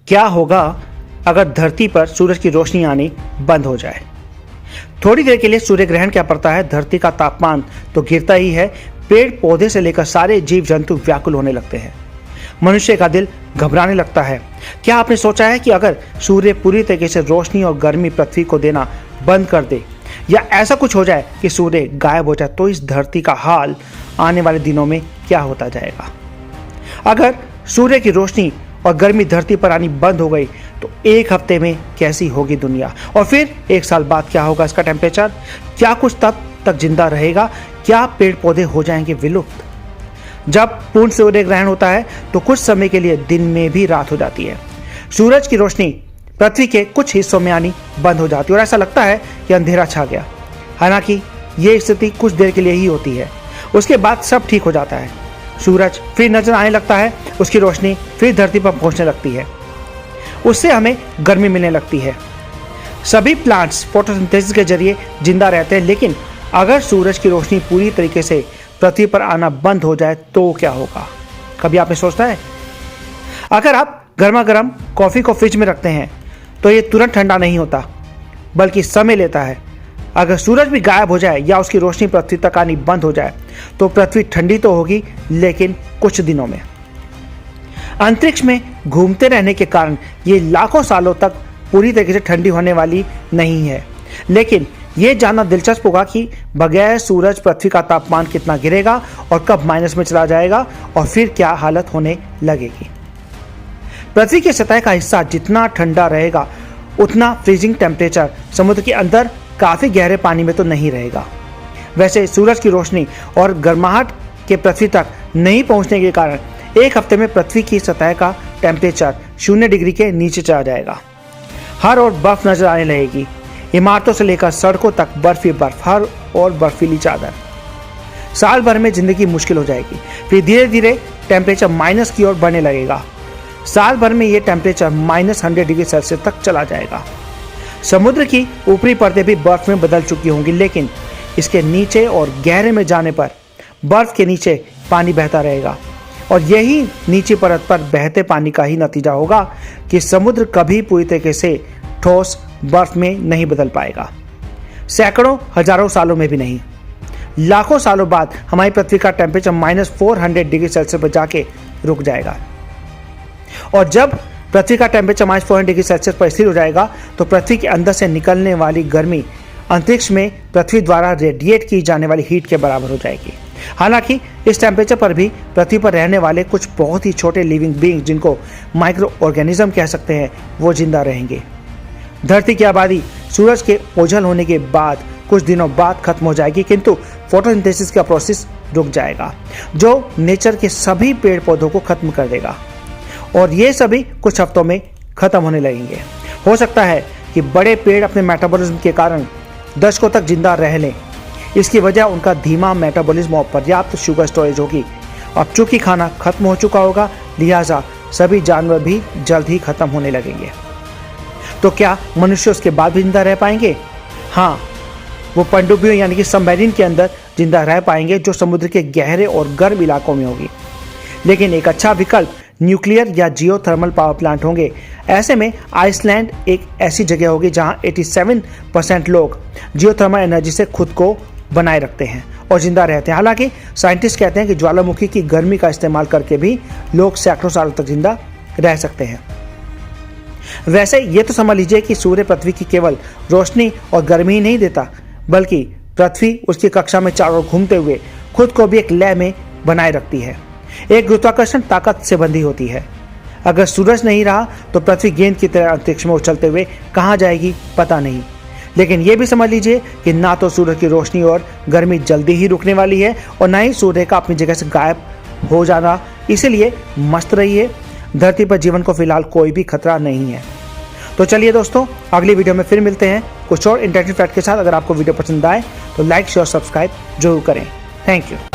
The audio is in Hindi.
क्या होगा अगर धरती पर सूरज की रोशनी आनी बंद हो जाए? थोड़ी देर के लिए सूर्य ग्रहण क्या पड़ता है, धरती का तापमान तो गिरता ही है, पेड़ पौधे से लेकर सारे जीव जंतु व्याकुल होने लगते हैं। मनुष्य का दिल घबराने लगता है। क्या आपने सोचा है कि अगर सूर्य पूरी तरीके से रोशनी और गर्मी पृथ्वी को देना बंद कर दे या ऐसा कुछ हो जाए कि सूर्य गायब हो जाए तो इस धरती का हाल आने वाले दिनों में क्या होता जाएगा? अगर सूर्य की रोशनी और गर्मी धरती पर आनी बंद हो गई तो एक हफ्ते में कैसी होगी दुनिया, और फिर एक साल बाद क्या होगा इसका टेम्परेचर? क्या कुछ तब तक जिंदा रहेगा? क्या पेड़ पौधे हो जाएंगे विलुप्त? जब पूर्ण सूर्य ग्रहण होता है तो कुछ समय के लिए दिन में भी रात हो जाती है। सूरज की रोशनी पृथ्वी के कुछ हिस्सों में आनी बंद हो जाती है और ऐसा लगता है कि अंधेरा छा गया। हालांकि ये स्थिति कुछ देर के लिए ही होती है, उसके बाद सब ठीक हो जाता है। सूरज फिर नजर आने लगता है, उसकी रोशनी फिर धरती पर पहुंचने लगती है, उससे हमें गर्मी मिलने लगती है। सभी प्लांट्स फोटोसिंथेसिस के जरिए जिंदा रहते हैं, लेकिन अगर सूरज की रोशनी पूरी तरीके से पृथ्वी पर आना बंद हो जाए तो क्या होगा? कभी आपने सोचा है? अगर आप गर्मा गर्म कॉफी को फ्रिज में रखते हैं तो ये तुरंत ठंडा नहीं होता, बल्कि समय लेता है। अगर सूरज भी गायब हो जाए या उसकी रोशनी पृथ्वी तक आनी बंद हो जाए तो पृथ्वी ठंडी तो होगी, लेकिन कुछ दिनों में। अंतरिक्ष में घूमते रहने के कारण ये लाखों सालों तक पूरी तरीके से ठंडी होने वाली नहीं है, लेकिन ये जानना दिलचस्प होगा कि बगैर सूरज पृथ्वी का तापमान कितना गिरेगा और कब माइनस में चला जाएगा और फिर क्या हालत होने लगेगी। पृथ्वी की सतह का हिस्सा जितना ठंडा रहेगा उतना फ्रीजिंग टेम्परेचर समुद्र के अंदर काफी गहरे पानी में तो नहीं रहेगा। वैसे सूरज की रोशनी और गर्माहट के पृथ्वी तक नहीं पहुंचने के कारण एक हफ्ते में पृथ्वी की सतह का टेम्परेचर 0 डिग्री के नीचे चला जाएगा। हर ओर बर्फ नजर आने लगेगी, इमारतों से लेकर सड़कों तक बर्फ ही बर्फ, हर और बर्फीली चादर। साल भर में जिंदगी मुश्किल हो जाएगी। फिर धीरे धीरे टेम्परेचर माइनस की ओर बढ़ने लगेगा। साल भर में यह टेम्परेचर -100 डिग्री सेल्सियस तक चला जाएगा। समुद्र की ऊपरी परतें भी बर्फ में बदल चुकी होंगी, लेकिन इसके नीचे और गहरे में जाने पर बर्फ के नीचे पानी बहता रहेगा और यही नीची परत पर बहते पानी का ही नतीजा होगा कि समुद्र कभी पूरी तरीके से ठोस बर्फ में नहीं बदल पाएगा। सैकड़ों हजारों सालों में भी नहीं, लाखों सालों बाद हमारी पृथ्वी का टेम्परेचर -400 डिग्री सेल्सियस पर जाके रुक जाएगा। और जब पृथ्वी का टेम्परेचर -400 डिग्री सेल्सियस पर स्थिर हो जाएगा तो पृथ्वी के अंदर से निकलने वाली गर्मी अंतरिक्ष में पृथ्वी द्वारा रेडिएट की जाने वाली हीट के बराबर हो जाएगी। हालांकि इस टेम्परेचर पर भी पृथ्वी पर रहने वाले कुछ बहुत ही छोटे लिविंग बीइंग, जिनको माइक्रो ऑर्गेनिज्म कह सकते हैं, वो जिंदा रहेंगे। धरती की आबादी सूरज के ओझल होने के बाद कुछ दिनों बाद खत्म हो जाएगी, किंतु फोटोसिंथेसिस का प्रोसेस रुक जाएगा, जो नेचर के सभी पेड़ पौधों को खत्म कर देगा और ये सभी कुछ हफ्तों में खत्म होने लगेंगे। हो सकता है कि बड़े पेड़ अपने मेटाबॉलिज्म के कारण दशकों तक जिंदा रह लें। इसकी वजह उनका धीमा मेटाबॉलिज्म और पर्याप्त शुगर स्टोरेज होगी। अब चूंकि खाना खत्म हो चुका होगा, लिहाजा सभी जानवर भी जल्द ही खत्म होने लगेंगे। तो क्या मनुष्य उसके बाद भी जिंदा रह पाएंगे? हाँ, वो पनडुब्बियों यानी कि सबमरीन के अंदर जिंदा रह पाएंगे, जो समुद्र के गहरे और गर्म इलाकों में होगी। लेकिन एक अच्छा विकल्प न्यूक्लियर या जियोथर्मल पावर प्लांट होंगे। ऐसे में आइसलैंड एक ऐसी जगह होगी जहां 87% लोग जियोथर्मल एनर्जी से खुद को बनाए रखते हैं और जिंदा रहते हैं। हालांकि साइंटिस्ट कहते हैं कि ज्वालामुखी की गर्मी का इस्तेमाल करके भी लोग सैकड़ों सालों तक जिंदा रह सकते हैं। वैसे ये तो समझ लीजिए कि सूर्य पृथ्वी की केवल रोशनी और गर्मी ही नहीं देता, बल्कि पृथ्वी उसकी कक्षा में चारों ओर घूमते हुए खुद को भी एक लय में बनाए रखती है। एक गुरुत्वाकर्षण ताकत से बंधी होती है। अगर सूरज नहीं रहा तो पृथ्वी गेंद की तरह अंतरिक्ष में उछलते हुए कहाँ जाएगी पता नहीं। लेकिन यह भी समझ लीजिए कि ना तो सूरज की रोशनी और गर्मी जल्दी ही रुकने वाली है और ना ही सूर्य का अपनी जगह से गायब हो जाना। इसीलिए मस्त रहिए, धरती पर जीवन को फिलहाल कोई भी खतरा नहीं है। तो चलिए दोस्तों, अगली वीडियो में फिर मिलते हैं कुछ और इंटरेस्टिंग फैक्ट के साथ। अगर आपको वीडियो पसंद आए तो लाइक शेयर सब्सक्राइब जरूर करें। Thank you.